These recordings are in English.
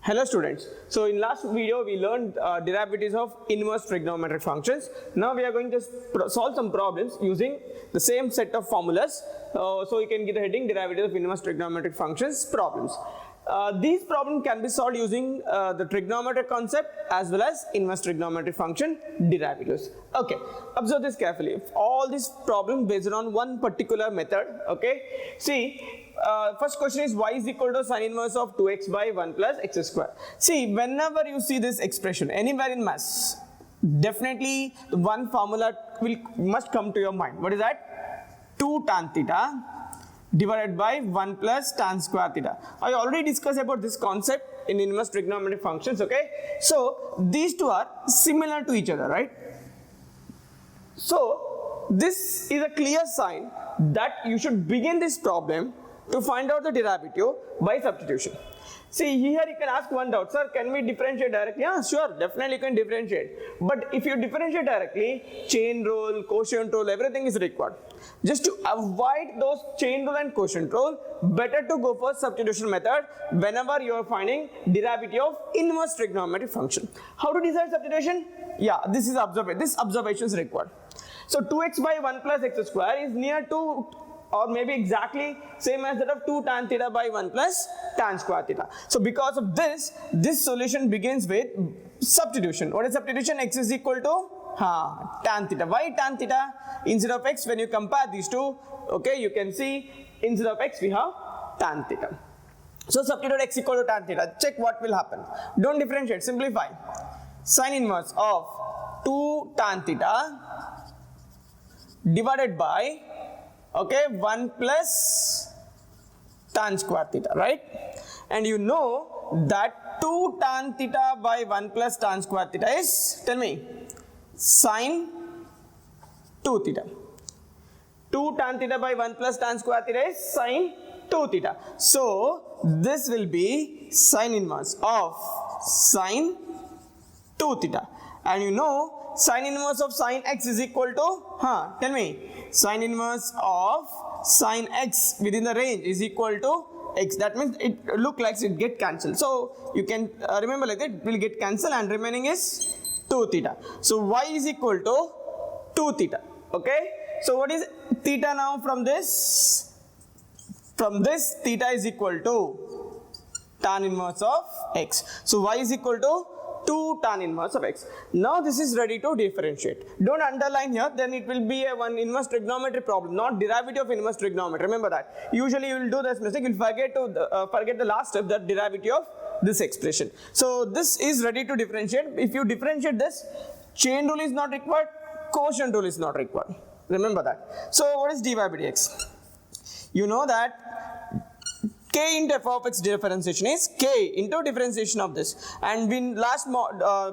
Hello students. So in last video we learned derivatives of inverse trigonometric functions. Now we are going to solve some problems using the same set of formulas. So you can get the heading derivatives of inverse trigonometric functions problems. These problems can be solved using the trigonometric concept as well as inverse trigonometric function derivatives. Okay, observe this carefully. If all these problems based on one particular method. Okay, see. First question is y is equal to sin inverse of 2x by 1 plus x square. See, whenever you see this expression anywhere in maths, definitely one formula must come to your mind. What is that? 2 tan theta divided by 1 plus tan square theta. I already discussed about this concept in inverse trigonometric functions. Okay, so these two are similar to each other, right? So this is a clear sign that you should begin this problem to find out the derivative by substitution. See, here you can ask one doubt, sir, can we differentiate directly? Yeah, sure, definitely you can differentiate. But if you differentiate directly, chain rule, quotient rule, everything is required. Just to avoid those chain rule and quotient rule, better to go for substitution method whenever you are finding derivative of inverse trigonometric function. How to decide substitution? Yeah, this observation is required. So 2x by 1 plus x square is near to or maybe exactly same as that of 2 tan theta by 1 plus tan square theta. So because of this solution begins with substitution. What is substitution? X is equal to tan theta. Why tan theta instead of x? When you compare these two, okay, you can see instead of x we have tan theta. So substitute x equal to tan theta. Check what will happen. Don't differentiate, simplify. Sin inverse of 2 tan theta divided by 1 plus tan square theta, right? And you know that 2 tan theta by 1 plus tan square theta is, tell me, sin 2 theta. 2 tan theta by 1 plus tan square theta is sin 2 theta. So this will be sin inverse of sin 2 theta. And you know sin inverse of sin x is equal to, tell me, sin inverse of sin x within the range is equal to x. That means it look like it get cancelled. So you can remember like that, it will get cancelled and remaining is 2 theta. So y is equal to 2 theta. Okay. So what is theta now from this? From this, theta is equal to tan inverse of x. So y is equal to 2 tan inverse of x. Now this is ready to differentiate. Don't underline here, then it will be a one inverse trigonometry problem, not derivative of inverse trigonometry. Remember that. Usually you will do this mistake, you will forget the last step, that derivative of this expression. So this is ready to differentiate. If you differentiate this, chain rule is not required, quotient rule is not required. Remember that. So what is dy by dx? You know that k into f of x differentiation is k into differentiation of this, and in last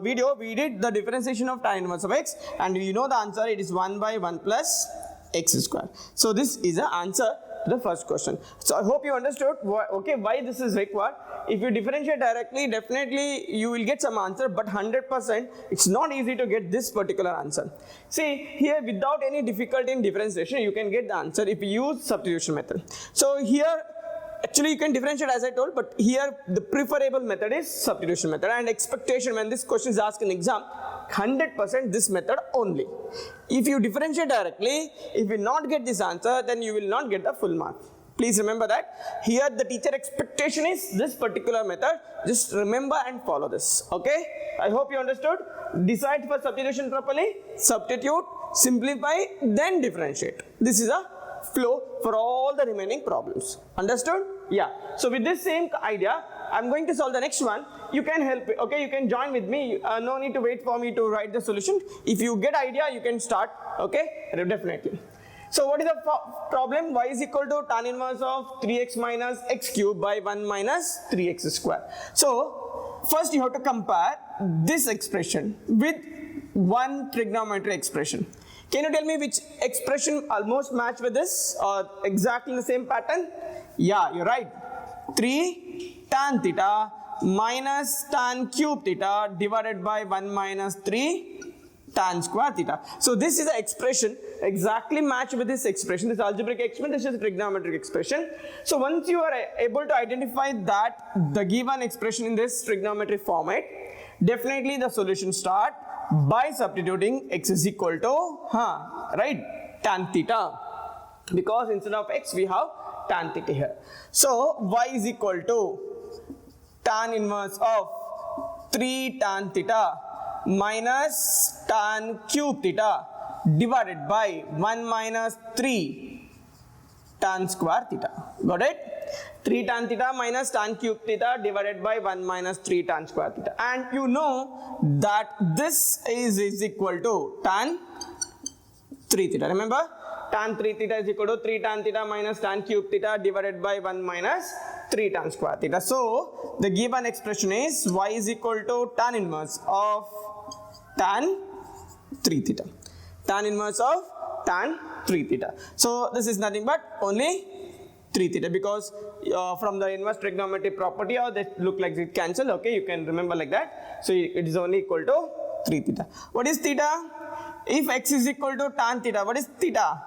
video we did the differentiation of tan inverse of x, and you know the answer, it is 1 by 1 plus x square. So this is the answer to the first question. So I hope you understood why this is required. If you differentiate directly, definitely you will get some answer, but 100% it's not easy to get this particular answer. See here, without any difficulty in differentiation you can get the answer if you use substitution method. So here actually you can differentiate as I told, but here the preferable method is substitution method, and expectation when this question is asked in exam, 100% this method only. If you differentiate directly, if you not get this answer, then you will not get the full mark. Please remember that. Here the teacher expectation is this particular method. Just remember and follow this. Okay. I hope you understood. Decide for substitution properly. Substitute, simplify, then differentiate. This is a flow for all the remaining problems. Understood? Yeah. So with this same idea, I'm going to solve the next one. You can help. Okay. You can join with me. No need to wait for me to write the solution. If you get idea, you can start. Okay. Definitely. So what is the problem? Y is equal to tan inverse of 3x minus x cube by 1 minus 3x square. So first you have to compare this expression with one trigonometry expression. Can you tell me which expression almost match with this or exactly the same pattern? Yeah, you're right. 3 tan theta minus tan cube theta divided by 1 minus 3 tan square theta. So this is the expression exactly match with this expression, this algebraic expression, this is a trigonometric expression. So once you are able to identify that the given expression in this trigonometric format, definitely the solution start by substituting x is equal to, right, tan theta, because instead of x we have tan theta here. So y is equal to tan inverse of 3 tan theta minus tan cube theta divided by 1 minus 3 tan square theta. Got it? 3 tan theta minus tan cube theta divided by 1 minus 3 tan square theta. And you know that this is equal to tan 3 theta. Remember? Tan 3 theta is equal to 3 tan theta minus tan cube theta divided by 1 minus 3 tan square theta. So the given expression is y is equal to tan inverse of tan 3 theta. Tan inverse of tan 3 theta. So this is nothing but only 3 theta, because from the inverse trigonometry property, or they look like it cancel. Okay, you can remember like that. So it is only equal to 3 theta. What is theta? If x is equal to tan theta, what is theta?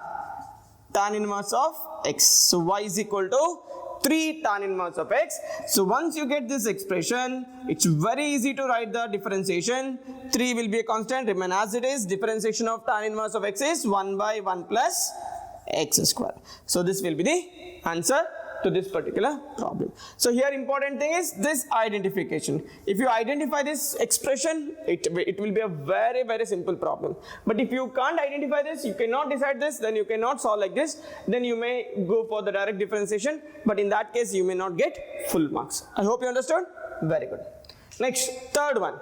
Tan inverse of x. So y is equal to 3 tan inverse of x. So once you get this expression, it's very easy to write the differentiation. 3 will be a constant, remain as it is. Differentiation of tan inverse of x is 1 by 1 plus x square. So this will be the answer to this particular problem. So here important thing is this identification. If you identify this expression, it will be a very, very simple problem. But if you can't identify this, you cannot decide this, then you cannot solve like this, then you may go for the direct differentiation, but in that case you may not get full marks. I hope you understood. Very good. Next, third one.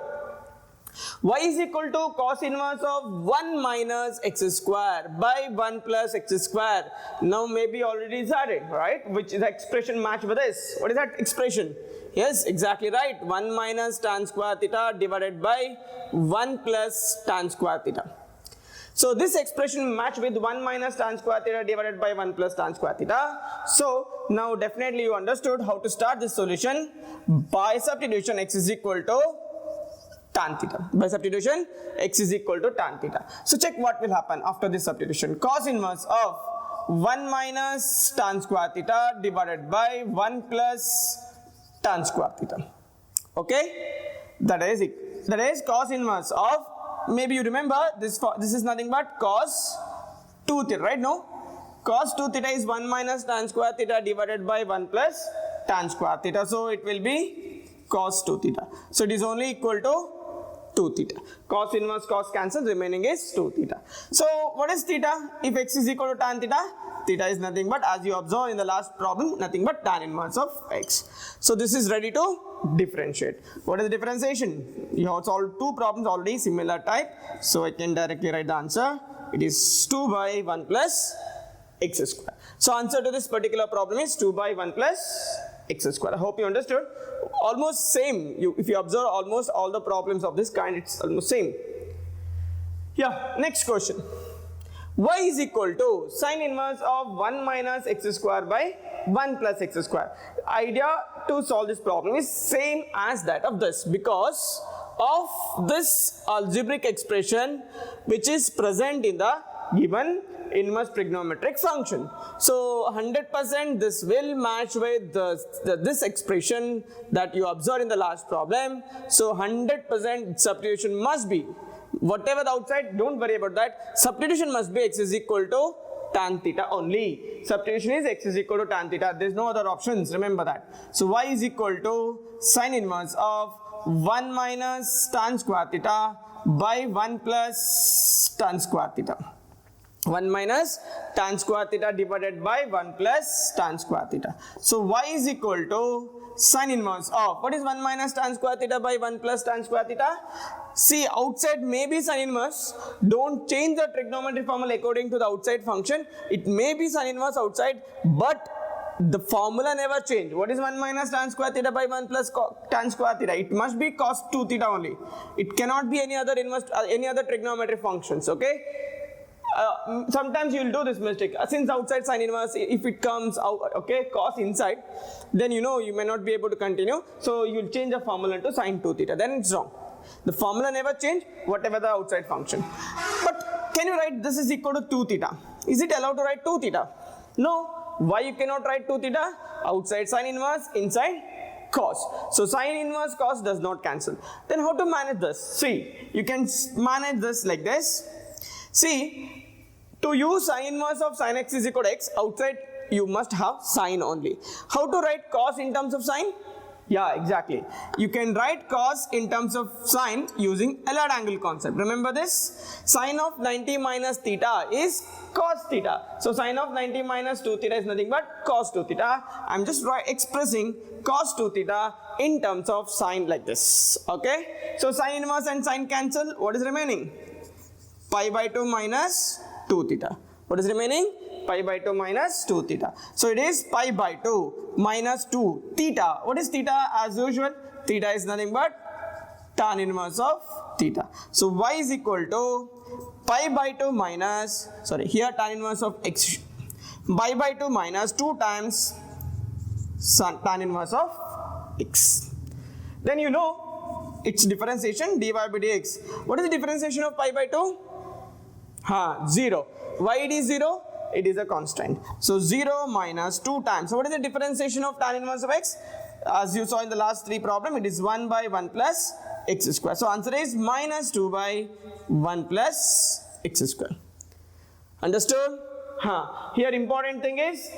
Y is equal to cos inverse of 1 minus x square by 1 plus x square. Now maybe already decided, right? Which is the expression match with this. What is that expression? Yes, exactly right. 1 minus tan square theta divided by 1 plus tan square theta. So this expression match with 1 minus tan square theta divided by 1 plus tan square theta. So now definitely you understood how to start this solution. By substitution, x is equal to tan theta. By substitution, x is equal to tan theta. So check what will happen after this substitution. Cos inverse of 1 minus tan square theta divided by 1 plus tan square theta. Okay, that is cos inverse of, maybe you remember this is nothing but cos 2 theta, right? No, cos 2 theta is 1 minus tan square theta divided by 1 plus tan square theta. So it will be cos 2 theta. So it is only equal to 2 theta. Cos inverse cos cancels, remaining is 2 theta. So what is theta? If x is equal to tan theta, theta is nothing but, as you observe in the last problem, nothing but tan inverse of x. So this is ready to differentiate. What is the differentiation? You have solved two problems already similar type, so I can directly write the answer. It is 2 by 1 plus x square. So answer to this particular problem is 2 by 1 plus x square. I hope you understood. Almost same. If you observe almost all the problems of this kind, it's almost same. Yeah, next question. Y is equal to sine inverse of 1 minus x square by 1 plus x square. Idea to solve this problem is same as that of this, because of this algebraic expression which is present in the given inverse trigonometric function. So 100% this will match with this expression that you observed in the last problem. So 100% substitution must be, whatever the outside, don't worry about that. Substitution must be x is equal to tan theta only. Substitution is x is equal to tan theta. There is no other options, remember that. So y is equal to sine inverse of 1 minus tan square theta by 1 plus tan square theta. 1 minus tan square theta divided by 1 plus tan square theta. So y is equal to sine inverse of, what is 1 minus tan square theta by 1 plus tan square theta? See, outside may be sine inverse. Don't change the trigonometry formula according to the outside function. It may be sine inverse outside, but the formula never change. What is 1 minus tan square theta by 1 plus tan square theta? It must be cos 2 theta only. It cannot be any other inverse, any other trigonometry functions. Okay. Sometimes you will do this mistake. Since outside sine inverse, if it comes out, okay, cos inside, then you know you may not be able to continue. So you will change the formula to sine 2 theta. Then it's wrong. The formula never change, whatever the outside function. But can you write this is equal to 2 theta? Is it allowed to write 2 theta? No. Why you cannot write 2 theta? Outside sine inverse, inside cos. So sine inverse cos does not cancel. Then how to manage this? See, you can manage this like this. See, to use sine inverse of sin x is equal to x, outside you must have sine only. How to write cos in terms of sine? Yeah, exactly. You can write cos in terms of sine using Allard angle concept. Remember this? Sine of 90 minus theta is cos theta. So sine of 90 minus 2 theta is nothing but cos 2 theta. I'm just expressing cos 2 theta in terms of sine like this. Okay? So sine inverse and sine cancel. What is remaining? Pi by 2 minus 2 theta. What is remaining? Pi by 2 minus 2 theta. So it is pi by 2 minus 2 theta. What is theta? As usual, theta is nothing but tan inverse of theta. So y is equal to pi by 2 minus, sorry, here tan inverse of x, pi by 2 minus 2 times tan inverse of x. Then you know its differentiation dy by dx. What is the differentiation of pi by 2? 0. Why it is 0? It is a constant. So 0 minus 2 times. So what is the differentiation of tan inverse of x? As you saw in the last 3 problem, it is 1 by 1 plus x square. So answer is minus 2 by 1 plus x square. Understood? Here important thing is,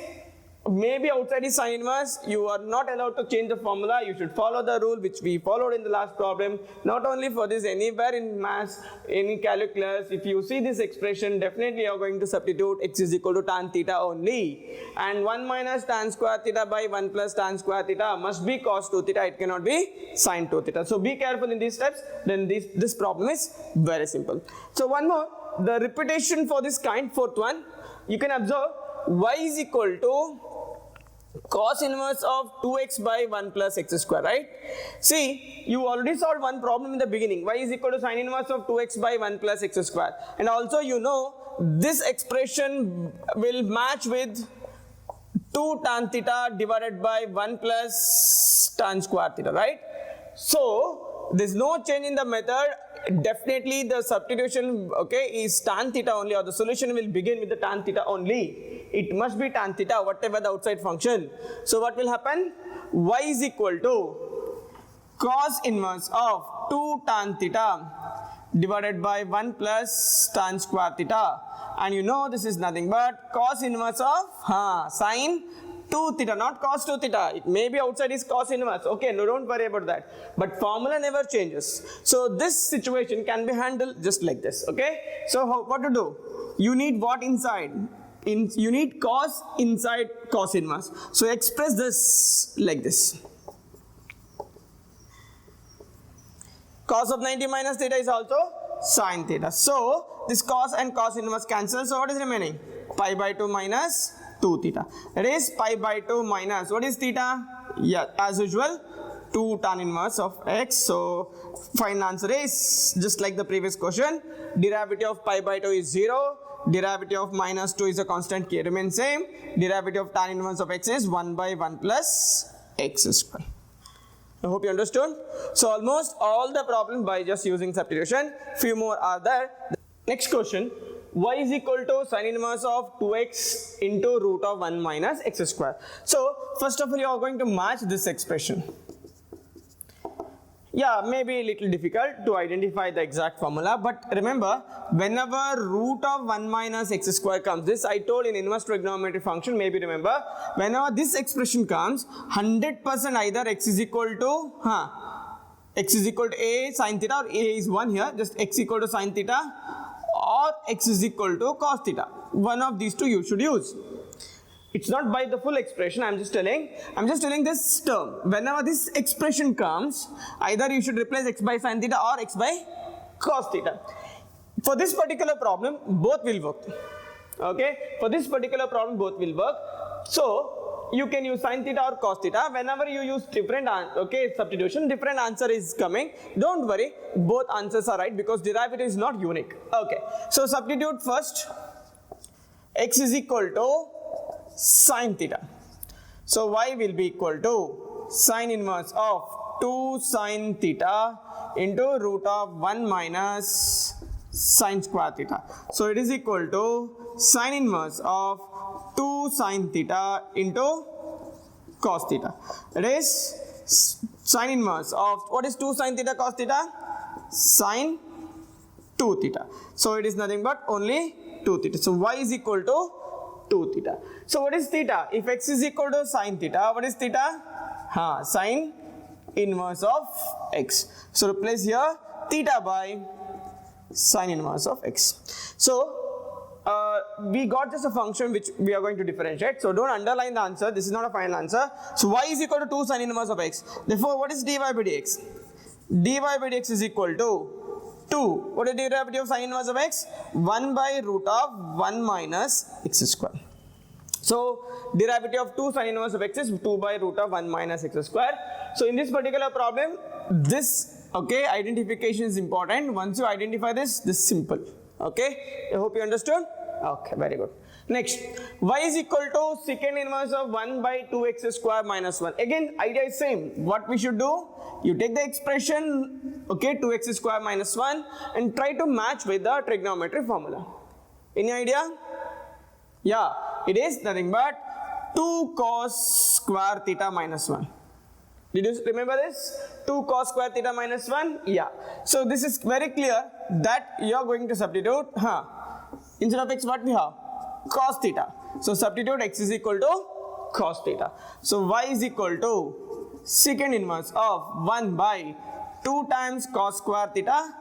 maybe outside is sine inverse, you are not allowed to change the formula. You should follow the rule which we followed in the last problem. Not only for this, anywhere in maths, in calculus, if you see this expression, definitely you are going to substitute x is equal to tan theta only. And 1 minus tan square theta by 1 plus tan square theta must be cos 2 theta. It cannot be sin 2 theta. So be careful in these steps. Then this problem is very simple. So one more, the repetition for this kind, fourth one, you can observe y is equal to cos inverse of 2x by 1 plus x square, right? See, you already solved one problem in the beginning. Y is equal to sin inverse of 2x by 1 plus x square. And also you know this expression will match with 2 tan theta divided by 1 plus tan square theta, right? So there's no change in the method. Definitely the substitution, okay, is tan theta only, or the solution will begin with the tan theta only. It must be tan theta, whatever the outside function. So what will happen? Y is equal to cos inverse of 2 tan theta divided by 1 plus tan square theta. And you know this is nothing but cos inverse of sin 2 theta, not cos 2 theta. It may be outside is cos inverse. Okay, no, don't worry about that. But formula never changes. So this situation can be handled just like this. Okay. So what to do? You need what inside? You need cos inside cos inverse. So express this like this. Cos of 90 minus theta is also sin theta. So this cos and cos inverse cancel. So what is remaining? Pi by 2 minus 2 theta. It is pi by 2 minus, what is theta? Yeah, as usual, 2 tan inverse of x. So final answer is just like the previous question. Derivative of pi by 2 is 0. Derivative of minus 2 is a constant, k remains same. Derivative of tan inverse of x is 1 by 1 plus x square. I hope you understood. So almost all the problem by just using substitution. Few more are there. Next question. Y is equal to sin inverse of 2x into root of 1 minus x square. So first of all, you are going to match this expression. Yeah, maybe a little difficult to identify the exact formula, but remember, whenever root of 1 minus x square comes, this I told in inverse trigonometric function, maybe remember, whenever this expression comes, 100% either x is equal to x is equal to a sin theta, or a is 1 here, just x equal to sin theta, or x is equal to cos theta. One of these two you should use. It's not by the full expression, I'm just telling this term. Whenever this expression comes, either you should replace x by sin theta or x by cos theta. For this particular problem, both will work. Okay, for this particular problem, both will work. So you can use sin theta or cos theta. Whenever you use different substitution, different answer is coming. Don't worry, both answers are right because derivative is not unique. Okay, so substitute first. X is equal to sin theta. So y will be equal to sin inverse of 2 sin theta into root of 1 minus sine square theta. So it is equal to sine inverse of 2 sine theta into cos theta. It is sine inverse of, what is 2 sine theta cos theta? Sine 2 theta. So it is nothing but only 2 theta. So y is equal to 2 theta. So what is theta? If x is equal to sine theta, what is theta? Sine inverse of x. So replace here theta by sine inverse of x. So we got just a function which we are going to differentiate. So don't underline the answer. This is not a final answer. So y is equal to 2 sine inverse of x. Therefore, what is dy by dx? Dy by dx is equal to 2. What is the derivative of sine inverse of x? 1 by root of 1 minus x square. So derivative of 2 sine inverse of x is 2 by root of 1 minus x square. So in this particular problem, this identification is important. Once you identify this is simple. Okay, I hope you understood. Okay, very good. Next, y is equal to secant inverse of 1 by 2x square minus 1. Again, idea is same. What we should do? You take the expression, 2x square minus 1 and try to match with the trigonometry formula. Any idea? Yeah, it is nothing but 2 cos square theta minus 1. Did you remember this? 2 cos square theta minus 1? Yeah. So this is very clear that you are going to substitute, instead of x what we have? Cos theta. So substitute x is equal to cos theta. So y is equal to secant inverse of 1 by 2 times cos square theta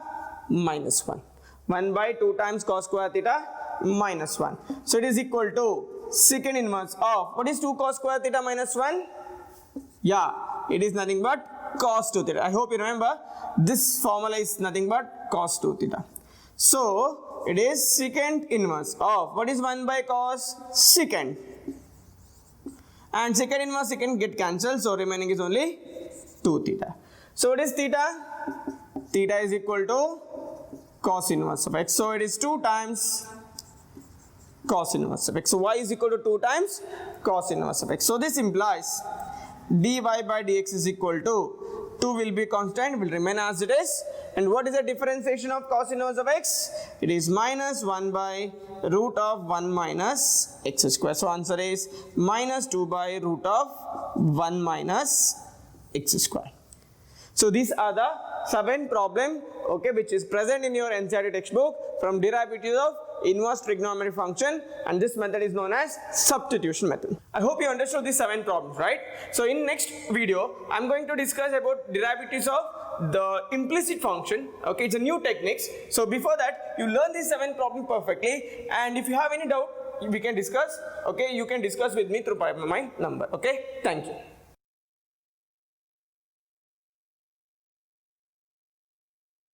minus 1. 1 by 2 times cos square theta minus 1. So it is equal to secant inverse of, what is 2 cos square theta minus 1? Yeah, it is nothing but cos 2 theta. I hope you remember this formula is nothing but cos 2 theta. So it is secant inverse of, what is 1 by cos? Secant. And secant inverse secant get cancelled, so remaining is only 2 theta. So what is theta? Theta is equal to cos inverse of x. So it is 2 times cos inverse of x. So y is equal to 2 times cos inverse of x. So this implies dy by dx is equal to 2 will be constant, will remain as it is. And what is the differentiation of cos inverse of x? It is minus 1 by root of 1 minus x square. So answer is minus 2 by root of 1 minus x square. So these are the 7 problems which is present in your NCERT textbook from derivatives of inverse trigonometry function, and this method is known as substitution method. I hope you understood these 7 problems, right? So in next video, I'm going to discuss about derivatives of the implicit function. Okay, it's a new techniques. So before that, you learn these 7 problems perfectly, and if you have any doubt, we can discuss. Okay, you can discuss with me through my number. Okay, thank you.